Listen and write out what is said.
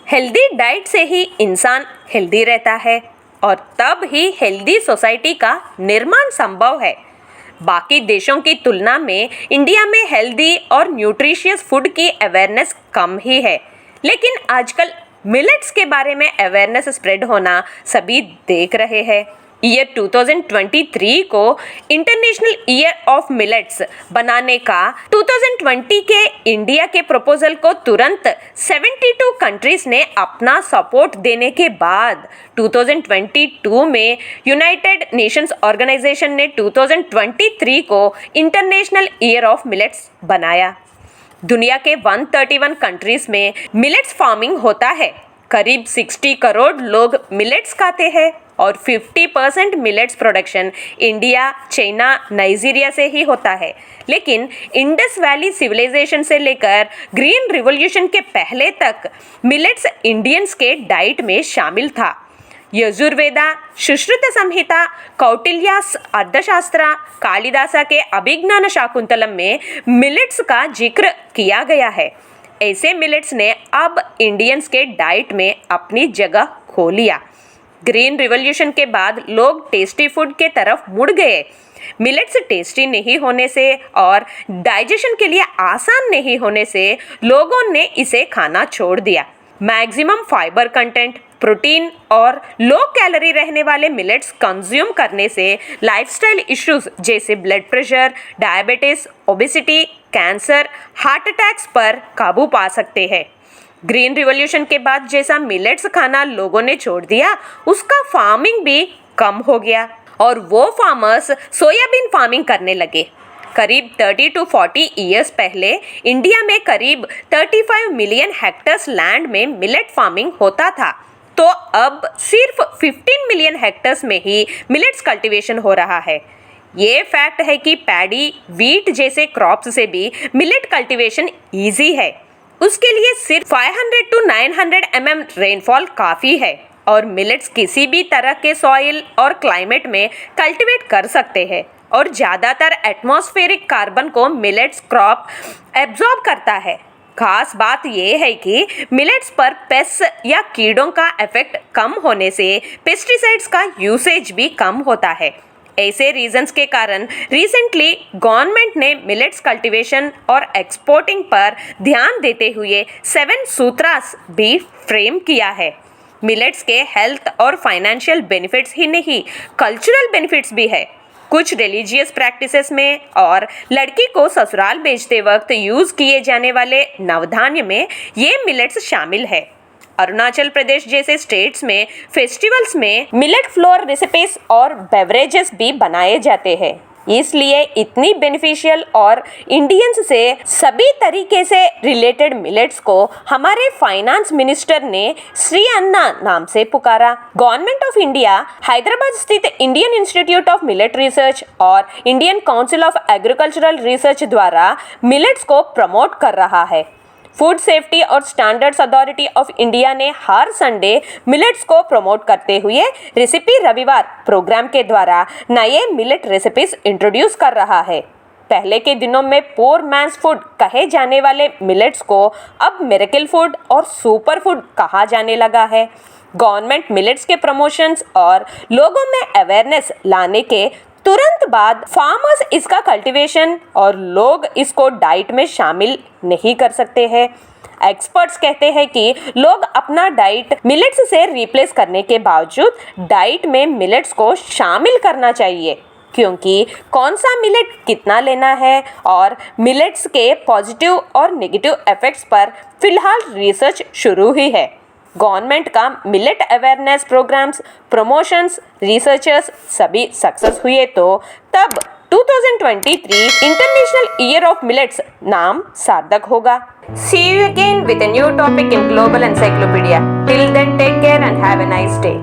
Healthy diet से ही इंसान healthy रहता है और तब ही हेल्दी सोसाइटी का निर्माण संभव है। बाकी देशों की तुलना में इंडिया में हेल्दी और न्यूट्रिशियस फूड की अवेयरनेस कम ही है, लेकिन आजकल मिलेट्स के बारे में अवेयरनेस स्प्रेड होना सभी देख रहे हैं। ईयर 2023 को इंटरनेशनल ईयर ऑफ मिलेट्स बनाने का 2020 के इंडिया के प्रपोजल को तुरंत 72 कंट्रीज ने अपना सपोर्ट देने के बाद 2022 में यूनाइटेड नेशंस ऑर्गेनाइजेशन ने 2023 को इंटरनेशनल ईयर ऑफ मिलेट्स बनाया। दुनिया के 131 कंट्रीज में मिलेट्स फार्मिंग होता है। करीब 60 करोड़ लोग मिलेट्स खाते हैं और 50% millets production India, China, Nigeria से ही होता है। लेकिन इंडस वैली सिविलाइजेशन से लेकर ग्रीन रिवॉल्यूशन के पहले तक मिलेट्स इंडियंस के डाइट में शामिल था। यजुर्वेदा, सुश्रुत संहिता, कौटिल्यास अर्थशास्त्र, कालिदासा के अभिज्ञान शाकुंतलम में मिलेट्स का जिक्र किया गया है। ऐसे मिलेट्स ने अब इंडियंस के डाइट में अपनी जगह खो लिया। ग्रीन रिवॉल्यूशन के बाद लोग टेस्टी फूड के तरफ मुड़ गए। मिलेट्स टेस्टी नहीं होने से और डाइजेशन के लिए आसान नहीं होने से लोगों ने इसे खाना छोड़ दिया। मैक्सिमम फाइबर कंटेंट, प्रोटीन और लो कैलोरी रहने वाले मिलेट्स कंज्यूम करने से लाइफस्टाइल इश्यूज जैसे blood pressure, diabetes, obesity, cancer, heart attacks पर काबू पा सकते हैं। ग्रीन रिवॉल्यूशन के बाद जैसा मिलेट्स खाना लोगों ने छोड़ दिया, उसका फार्मिंग भी कम हो गया और वो फार्मर्स सोयाबीन फार्मिंग करने लगे। करीब 30 to 40 ईयर्स पहले इंडिया में करीब 35 मिलियन हेक्टर्स लैंड में मिलेट फार्मिंग होता था, तो अब सिर्फ 15 मिलियन हेक्टर्स में ही मिलेट्स कल्टीवेशन हो रहा है। ये फैक्ट है कि पैडी, वीट जैसे क्रॉप्स से भी मिलेट कल्टीवेशन इजी है। उसके लिए सिर्फ 500 to 900 mm रेनफॉल काफ़ी है और मिलेट्स किसी भी तरह के सॉइल और क्लाइमेट में कल्टीवेट कर सकते हैं और ज़्यादातर एटमॉस्फेरिक कार्बन को मिलेट्स क्रॉप एब्जॉर्ब करता है। खास बात यह है कि मिलेट्स पर पेस्ट या कीड़ों का इफेक्ट कम होने से पेस्टिसाइड्स का यूसेज भी कम होता है। ऐसे रीजंस के कारण रिसेंटली गवर्नमेंट ने मिलेट्स कल्टीवेशन और एक्सपोर्टिंग पर ध्यान देते हुए 7 सूत्रास भी फ्रेम किया है। मिलेट्स के हेल्थ और फाइनेंशियल बेनिफिट्स ही नहीं, कल्चरल बेनिफिट्स भी है। कुछ रिलीजियस प्रैक्टिसेस में और लड़की को ससुराल भेजते वक्त यूज़ किए जाने वाले नवधान्य में ये मिलेट्स शामिल है। अरुणाचल प्रदेश जैसे स्टेट्स में फेस्टिवल्स में मिलेट फ्लोर रेसिपीज और बेवरेजेस भी बनाए जाते हैं। इसलिए इतनी बेनिफिशियल और इंडियंस से सभी तरीके से रिलेटेड मिलेट्स को हमारे फाइनेंस मिनिस्टर ने श्री अन्ना नाम से पुकारा। गवर्नमेंट ऑफ इंडिया हैदराबाद स्थित Indian Institute of Millet Research और Indian Council of Agricultural Research द्वारा मिलेट्स को प्रमोट कर रहा है। फूड सेफ्टी और स्टैंडर्ड्स अथॉरिटी ऑफ इंडिया ने हर संडे मिलेट्स को प्रमोट करते हुए रेसिपी रविवार प्रोग्राम के द्वारा नए मिलेट रेसिपीज इंट्रोड्यूस कर रहा है। पहले के दिनों में पोर मैंस फूड कहे जाने वाले मिलेट्स को अब मिरेकल फूड और सुपर फूड कहा जाने लगा है। गवर्नमेंट मिलेट्स के प्रमोशंस और लोगों में अवेयरनेस लाने के तुरंत बाद फार्मर्स इसका कल्टीवेशन और लोग इसको डाइट में शामिल नहीं कर सकते हैं। एक्सपर्ट्स कहते हैं कि लोग अपना डाइट मिलेट्स से रिप्लेस करने के बावजूद डाइट में मिलेट्स को शामिल करना चाहिए, क्योंकि कौन सा मिलेट कितना लेना है और मिलेट्स के पॉजिटिव और नेगेटिव इफेक्ट्स पर फिलहाल रिसर्च शुरू ही है। गवर्नमेंट का millet awareness programmes, promotions, researchers सभी सक्सेस हुए तो तब 2023 इंटरनेशनल ईयर ऑफ मिलेट्स नाम सार्थक होगा। See you again with a new topic in Global Encyclopedia. Till then, take care and have a nice day.